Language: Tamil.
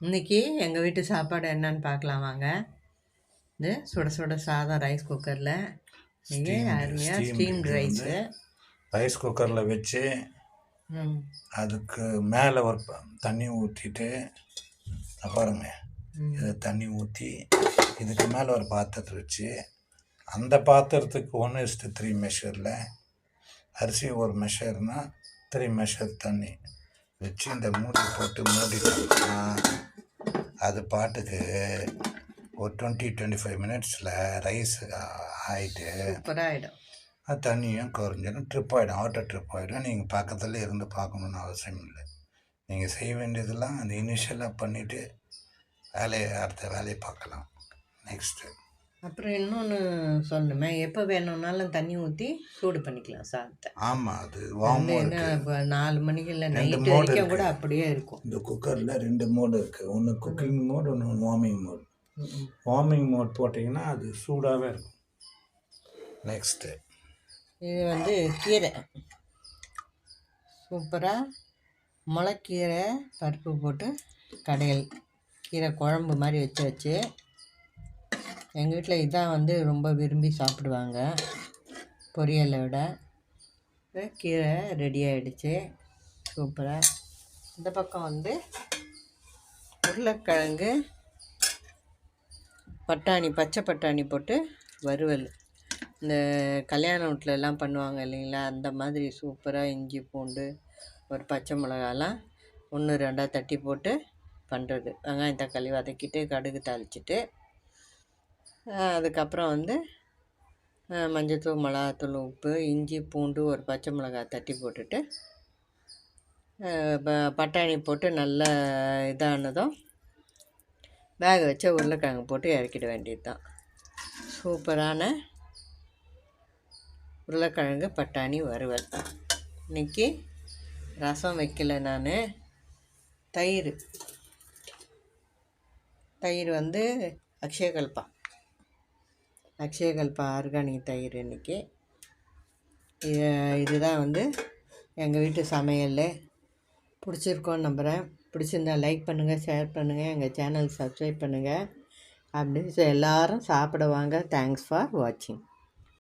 இன்றைக்கி எங்கள் வீட்டு சாப்பாடு என்னன்னு பார்க்கலாம் வாங்க. இது சுட சுட சாதம் ரைஸ் குக்கரில் இன்றைக்கி அருமையாக ஸ்டீம்டு ரைஸு ரைஸ் குக்கரில் வச்சு அதுக்கு மேலே ஒரு தண்ணி ஊற்றிட்டு பாருங்க, இது தண்ணி ஊற்றி இதுக்கு மேலே ஒரு பாத்திரத்தை வச்சு அந்த பாத்திரத்துக்கு 1:3 மெஷரில் அரிசி ஒரு மெஷர்னால் 3 மெஷர் தண்ணி வச்சு இந்த மூடி போட்டு மூடிட்டோம்னா அது பாட்டுக்கு ஒரு 20-25 மினிட்ஸில் ரைஸ் ஆகிட்டு ஆகிடும். அது தண்ணியும் குறைஞ்சிடும், ட்ரிப் ஆகிடும், ஆட்டோ ட்ரிப் ஆகிடும். நீங்கள் பக்கத்தில் இருந்து பார்க்கணுன்னு அவசியம் இல்லை. நீங்கள் செய்ய வேண்டியதெல்லாம் அந்த இனிஷியலாக பண்ணிவிட்டு அடுத்த வேலையை பார்க்கலாம். நெக்ஸ்ட்டு அப்புறம் இன்னொன்று சொல்லணுமே, எப்போ வேணும்னாலும் தண்ணி ஊற்றி சூடு பண்ணிக்கலாம் சாதத்தை. ஆமாம், அது வார்ம். 4 மணிக்கு இல்லை நைட்டு வரைக்கும் கூட அப்படியே இருக்கும். இந்த குக்கரில் 2 மோடு இருக்குது. ஒன்று குக்கிங் மோட், ஒன்று வார்மிங் மோட். வார்மிங் மோட் போட்டிங்கன்னா அது சூடாகவே இருக்கும். நெக்ஸ்ட்டு இது கீரை சூப்பராக முளைக்கீரை பருப்பு போட்டு கடையல் கீரை குழம்பு மாதிரி வச்சு எங்கள் வீட்டில் இதான் ரொம்ப விரும்பி சாப்பிடுவாங்க பொரியலை விட. கீரை ரெடி ஆகிடுச்சு சூப்பராக. இந்த பக்கம் உருளைக்கிழங்கு பட்டாணி, பச்சை பட்டாணி போட்டு வறுவல். இந்த கல்யாண வீட்டிலலாம் பண்ணுவாங்க இல்லைங்களா, அந்த மாதிரி சூப்பராக இஞ்சி பூண்டு ஒரு பச்சை மிளகாலாம் 1-2 தட்டி போட்டு பண்ணுறது. வெங்காயம் தக்காளி வதக்கிட்டு கடுகு தாளிச்சிட்டு அதுக்கப்புறம் மஞ்சள்தூள், மிளகாத்தூள், உப்பு, இஞ்சி பூண்டு ஒரு பச்சை மிளகாய் தட்டி போட்டுட்டு பட்டாணி போட்டு நல்லா இதானதும் வேக வச்ச உருளைக்கிழங்கு போட்டு இறக்கிட வேண்டியது தான். சூப்பரான உருளைக்கிழங்கு பட்டாணி வறுவல். இன்றைக்கி ரசம் வைக்கல நான். தயிர் அக்ஷயகல்பா ஆர்கானிக் தயிர் இன்றைக்கி. இதுதான் எங்கள் வீட்டு சமையல். பிடிச்சிருக்கோன்னு நம்புகிறேன். பிடிச்சிருந்தா லைக் பண்ணுங்கள், ஷேர் பண்ணுங்கள், எங்கள் சேனல் சப்ஸ்கிரைப் பண்ணுங்கள். அப்படி எல்லோரும் சாப்பிட வாங்க. தேங்க்ஸ் ஃபார் வாட்சிங்.